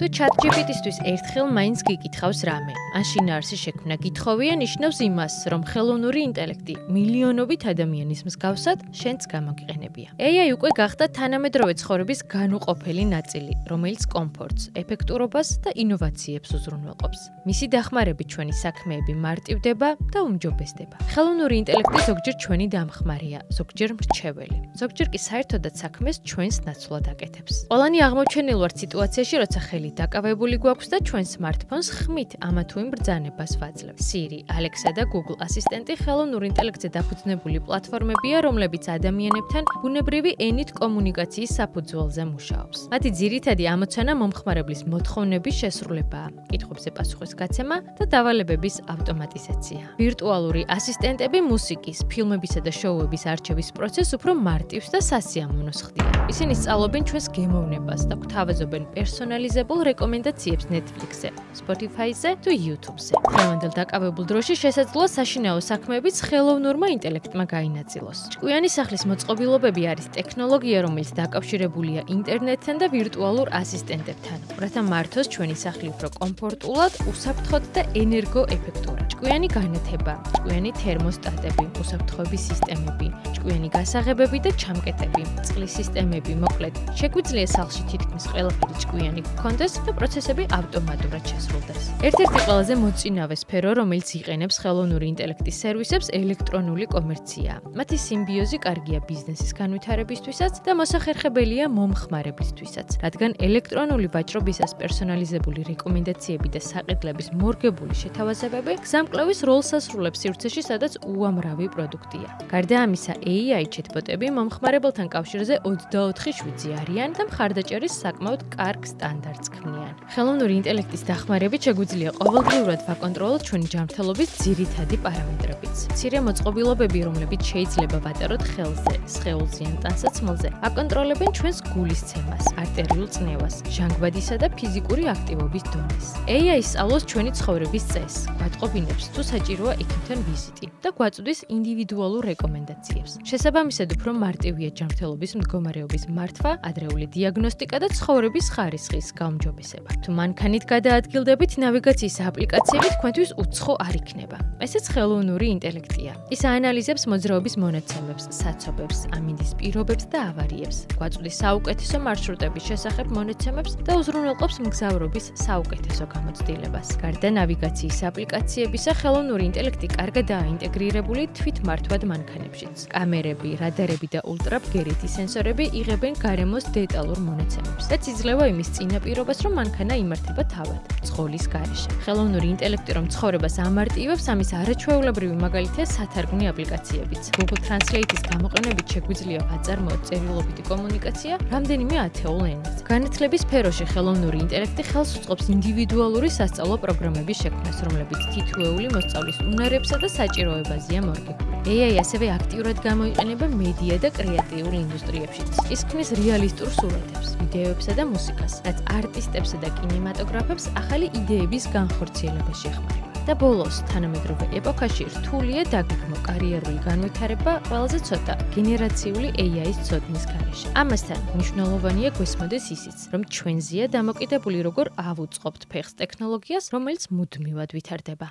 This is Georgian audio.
თუ ChatGPT-ისთვის ერთხელ მაინც გიკითხავს რამე, ან შინაარსი შექმნა გითხოვია, ნიშნავს იმას, რომ ხელოვნური ინტელექტი მილიონობით ადამიანის მსგავსად შენც გამოგიყენებია. AI უკვე გახდა თანამედროვე ცხოვრების განუყოფელი ნაწილი, რომელიც კომფორტს, ეფექტურობას და ინოვაციებს უზრუნველყოფს. მისი დახმარებით ჩვენი საქმეები მარტივდება და უმჯობესდება. ხელოვნური ინტელექტი ზოგჯერ ჩვენი დამხმარეა, ზოგჯერ მრჩეველი, ზოგჯერ კი საერთოდაც საქმეს ჩვენს ნაცვლად აკეთებს. ყველანი აღმოჩენილ ვართ სიტუაციაში, როცა ხელი დაკავებული გვაქვს და ჩვენ smartphones ხმით ამა თუ იმ ბრძანებას ვაძლევთ. Siri, Alexa და Google ასისტენტი ხელოვნურ ინტელექტზე დაფუძნებული პლატფორმებია, რომლებიც ადამიანებთან ბუნებრივი ენით კომუნიკაციის საფუძველზე მუშაობს. მათი ძირითადი ამოცანა მომხმარებლის მოთხოვნების შესრულებაა, კითხვებზე პასუხის გაცემა და დავალებების ავტომატიზაცია. ვირტუალური ასისტენტები მუსიკის, ფილმებისა და შოუების არჩევის პროცესს უფრო მარტივს და სასიამოვნოს ხდიან. ისინი სწავლობენ ჩვენს გემოვნებას და გვთავაზობენ პერსონალიზებულ რეკომენდაციებს Netflix-ზე, Spotify-ზე თუ YouTube-ზე. დღევანდელ დაკავებულ დროში შესაძლოა საშინაო საქმეებიც ხელოვნურმა ინტელექტმა გაინაწილოს. ჭკვიანი სახლის მოწყობილობები არის ტექნოლოგია, რომელიც დაკავშირებულია ინტერნეტთან და ვირტუალურ ასისტენტებთან, რათა მართოს ჩვენი სახლი უფრო კომფორტულად, უსაფრთხოდ და ენერგოეფექტურად. ჭკვიანი განათება, ჭკვიანი თერმოსტატები, უსაფრთხოების სისტემები, ჭკვიანი გასაღებები და ჩამკეტები, წყლის სისტემები, მოკლედ, შეგვიძლია სახლში თითქმის ყველაფერი ჭკვიანი გქონდეს და პროცესები ავტომატურად შესრულდეს. ერთ-ერთი ყველაზე მოწინავე სფერო, რომელიც იყენებს ხელოვნური ინტელექტის სერვისებს, ელექტრონული კომერციაა. მათი სიმბიოზი კარგია ბიზნესის განვითარებისთვისაც და მოსახერხებელია მომხმარებლისთვისაც, რადგან ელექტრონული ვაჭრობისას პერსონალიზებული რეკომენდაციები და საყიდლების მორგებული შეთავაზებები გზამკვლევის როლს ასრულებს სივრცეში, სადაც უამრავი პროდუქტია. გარდა ამისა, AI chatbot-ები მომხმარებელთან კავშირზე 24/7 არიან და მხარდაჭერის საკმაოდ კარგ სტანდარტს ქმნიან. ხელოვნური ინტელექტის დახმარებით შეგვიძლია ყოველდღიურად ვაკონტროლოთ ჩვენი ჯანმრთელობის ძირითადი პარამეტრებიც. მცირე მოწყობილობები, რომლებიც შეიძლება ვატაროთ ხელზე, სხეულზე ან ტანსაცმელზე, აკონტროლებენ ჩვენს გულის ცემას, არტერიულ წნევას, ჟანგბადისა და ფიზიკური აქტივობის დონეს. AI სწავლობს ჩვენი ცხოვრების წესს, გვატყობინებს თუ საჭიროა იქითთან ვიზიტი და გვაწვდის ინდივიდუალურ რეკომენდაციებს. შესაბამისად, უფრო მარტივია ჯანმრთელობის მდგომარეობის მართვა, ადრეული დიაგნოსტიკა და ცხოვრების ხარისხის გაუმჯობესება. თუ მანქანით გადაადგილდებით, ნავიგაციის აპლიკაციები თქვენთვის უცხო არ იქნება. ესეც ხელოვნური ინტელექტია. ის აანალიზებს მოძრაობის მონაცემებს, საცობებს, ამინდის პირობებს და ავარიებს, გვაწვდის საუკეთესო მარშრუტების შესახებ მონაცემებს და უზრუნველყოფს მგზავრობის საუკეთესო გამოცდილებას. გარდა ნავიგაციის აპლიკაციებისა, ხელოვნური ინტელექტი კარგადაა ინტეგრირებული თვითმართვად მანქანებშიც. კამერები, რადარები და ულტრაბგერითი სენსორები იღებენ გარემოს დეტალურ მონაცემებს. რაც იძლევა იმის წინაპირობას, რომ მანქანა იმართება თავად, ცხოვლის გარეშე. ხელოვნური ინტელექტი რომ ცხოვრებას ამარტივებს, ამის არაჩვეულებრივი მაგალითია სათარგმნი აპლიკაციებიც. Google Translate-ის გამოყენებით შეგვიძლია ვაწარმოოთ წერილობითი კომუნიკაცია რამდენიმე ათეულ ენაზე. განათლების სფეროში ხელოვნური ინტელექტი ხელს უწყობს ინდივიდუალური სასწავლო პროგრამების შექმნას, რომლებიც თითოეული მოსწავლის უნარებსა და საჭიროებაზეა მორგებული. AI ასევე აქტიურად გამოიყენება მედია და კრეატიულ ინდუსტრიებშიც. ის ქმნის რეალისტურ სურათებს, ვიდეოებსა და მუსიკას, რაც არტისტებსა და კინემატოგრაფებს ახალი იდეების განხორციელებაში ეხმარება. და ბოლოს, თანამედროვე ეპოქაში რთულია დაგეგმო კარიერული განვითარება ყველაზე ცოტა გენერაციული AI-ის ცოდნის გარეშე. ამასთან, მნიშვნელოვანია გვესმოდეს ისიც, რომ ჩვენზეა დამოკიდებული როგორ ავუწყობთ ფეხს ტექნოლოგიას, რომელიც მუდმივად ვითარდება.